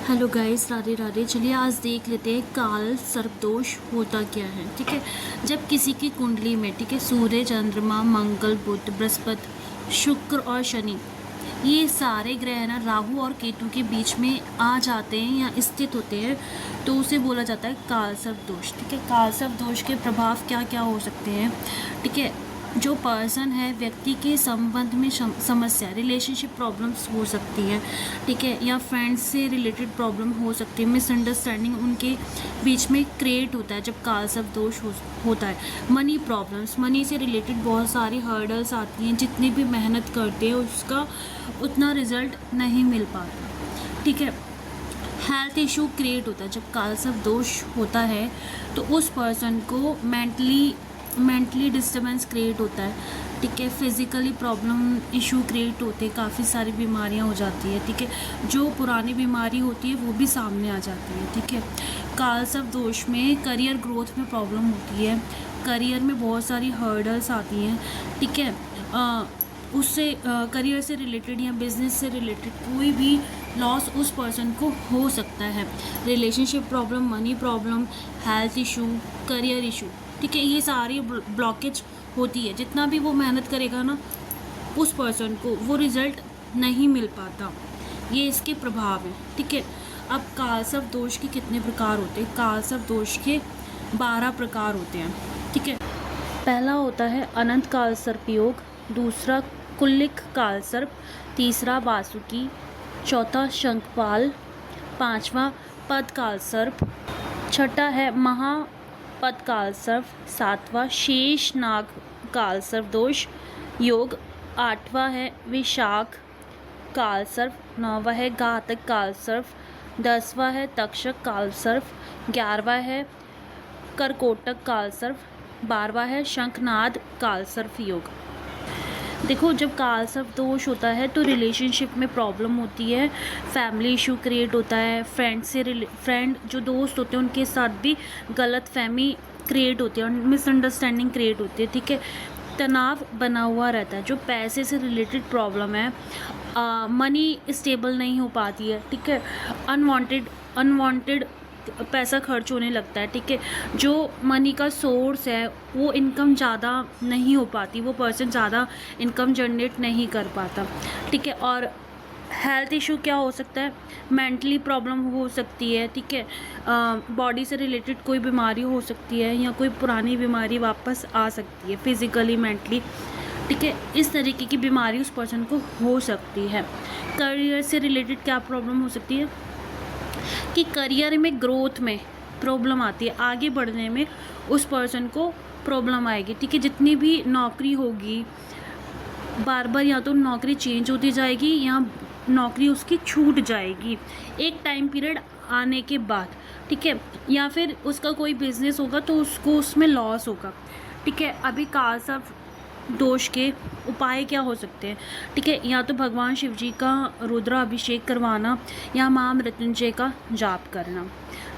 Hello guys, Radhe Radhe. चलिए आज देख लेते हैं काल सर्पदोष होता क्या है। ठीक है, जब किसी की कुंडली में, ठीक है, सूर्य, चंद्रमा, मंगल, बुध, बृहस्पति, शुक्र और शनि, ये सारे ग्रह ना राहु और केतु के बीच में आ जाते हैं या स्थित होते हैं, तो उसे बोला जाता है काल सर्पदोष। ठीक है, काल सर्पदोष के प्रभाव क्या क्या हो सकते हैं। ठीक है, जो पर्सन है, व्यक्ति के संबंध में समस्या, रिलेशनशिप प्रॉब्लम्स हो सकती हैं। ठीक है, या फ्रेंड्स से रिलेटेड प्रॉब्लम हो सकती है, मिसअंडरस्टैंडिंग उनके बीच में क्रिएट होता है जब काल सर्पदोष होता है। मनी प्रॉब्लम्स, मनी से रिलेटेड बहुत सारी हर्डल्स आती हैं, जितनी भी मेहनत करते हैं उसका उतना रिजल्ट नहीं मिल पाता। ठीक है, हेल्थ इशू क्रिएट होता है जब काल सर्पदोष होता है, तो उस पर्सन को मेंटली डिस्टर्बेंस क्रिएट होता है। ठीक है, फिज़िकली प्रॉब्लम इशू क्रिएट होते हैं, काफ़ी सारी बीमारियां हो जाती है। ठीक है, जो पुरानी बीमारी होती है वो भी सामने आ जाती है। ठीक है, काल सर्पदोष में करियर ग्रोथ में प्रॉब्लम होती है, करियर में बहुत सारी हर्डल्स आती हैं। ठीक है, उससे करियर से रिलेटेड या बिजनेस से रिलेटेड कोई भी लॉस उस पर्सन को हो सकता है। Relationship problem, money problem, health issue, career issue, ठीक है, ये सारी ब्लॉकेज होती है। जितना भी वो मेहनत करेगा ना, उस पर्सन को वो रिज़ल्ट नहीं मिल पाता। ये इसके प्रभाव हैं। ठीक है, अब काल सर्पदोष के कितने प्रकार होते हैं। काल सर्पदोष के 12 प्रकार होते हैं। ठीक है, पहला होता है अनंत काल सर्प योग, दूसरा कुल्लिक काल सर्प, तीसरा वासुकी, चौथा शंखपाल, पांचवा पद काल सर्प, छठा है महापद काल सर्प, सातवां शेष नाग काल सर्पदोष योग, आठवां है विशाख काल सर्प, नौवां है घातक काल सर्प, 10वां है तक्षक काल सर्प, 11वां है करकोटक काल सर्प, 12वां है शंखनाद काल सर्प योग। देखो, जब काल सर्पदोष होता है तो रिलेशनशिप में प्रॉब्लम होती है, फैमिली इशू क्रिएट होता है, फ्रेंड जो दोस्त होते हैं उनके साथ भी गलत फहमी क्रिएट होती है और मिसअंडरस्टैंडिंग क्रिएट होती है। ठीक है, तनाव बना हुआ रहता है। जो पैसे से रिलेटेड प्रॉब्लम है, मनी स्टेबल नहीं हो पाती है। ठीक है, अनवांटेड पैसा खर्च होने लगता है। ठीक है, जो मनी का सोर्स है वो इनकम ज़्यादा नहीं हो पाती, वो पर्सन ज़्यादा इनकम जनरेट नहीं कर पाता। ठीक है, और हेल्थ इशू क्या हो सकता है, मेंटली प्रॉब्लम हो सकती है। ठीक है, बॉडी से रिलेटेड कोई बीमारी हो सकती है या कोई पुरानी बीमारी वापस आ सकती है, फिज़िकली, मेंटली। ठीक है, इस तरीके की बीमारी उस पर्सन को हो सकती है। करियर से रिलेटेड क्या प्रॉब्लम हो सकती है कि करियर में ग्रोथ में प्रॉब्लम आती है, आगे बढ़ने में उस पर्सन को प्रॉब्लम आएगी। ठीक है, जितनी भी नौकरी होगी, बार बार या तो नौकरी चेंज होती जाएगी या नौकरी उसकी छूट जाएगी एक टाइम पीरियड आने के बाद। ठीक है, या फिर उसका कोई बिजनेस होगा तो उसको उसमें लॉस होगा। ठीक है, अभी काल सर्पदोष के उपाय क्या हो सकते हैं। ठीक है, या तो भगवान शिव जी का रुद्र अभिषेक करवाना या मां मृत्युंजय का जाप करना।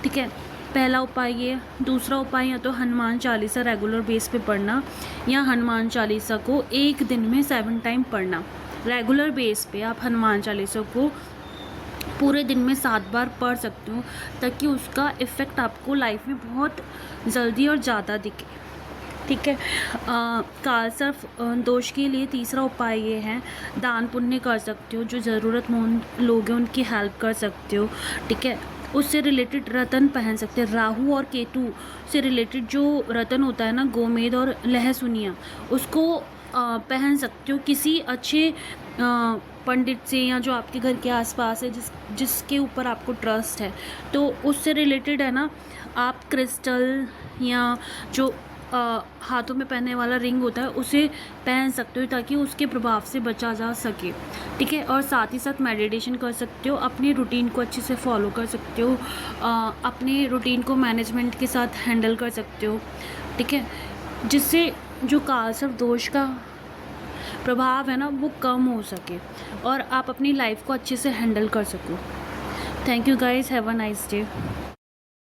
ठीक है, पहला उपाय ये। दूसरा उपाय या तो हनुमान चालीसा रेगुलर बेस पे पढ़ना या हनुमान चालीसा को एक दिन में 7 टाइम पढ़ना। रेगुलर बेस पे आप हनुमान चालीसा को पूरे दिन में 7 बार पढ़ सकते हो, ताकि उसका इफ़ेक्ट आपको लाइफ में बहुत जल्दी और ज़्यादा दिखे। ठीक है, काल सर्पदोष के लिए तीसरा उपाय ये है, दान पुण्य कर सकते हो, जो ज़रूरतमंद लोग हैं उनकी हेल्प कर सकते हो। ठीक है, उससे रिलेटेड रतन पहन सकते हैं। राहु और केतु से रिलेटेड जो रतन होता है ना, गोमेद और लहसुनिया, उसको पहन सकते हो किसी अच्छे पंडित से, या जो आपके घर के आसपास है, जिसके ऊपर आपको ट्रस्ट है, तो उससे रिलेटेड है ना, आप क्रिस्टल या जो हाथों में पहनने वाला रिंग होता है उसे पहन सकते हो, ताकि उसके प्रभाव से बचा जा सके। ठीक है, और साथ ही साथ मेडिटेशन कर सकते हो, अपनी रूटीन को अच्छे से फॉलो कर सकते हो, अपने रूटीन को मैनेजमेंट के साथ हैंडल कर सकते हो। ठीक है, जिससे जो काल सर्पदोष का प्रभाव है ना वो कम हो सके और आप अपनी लाइफ को अच्छे से हैंडल कर सको। Thank you guys, have a nice day.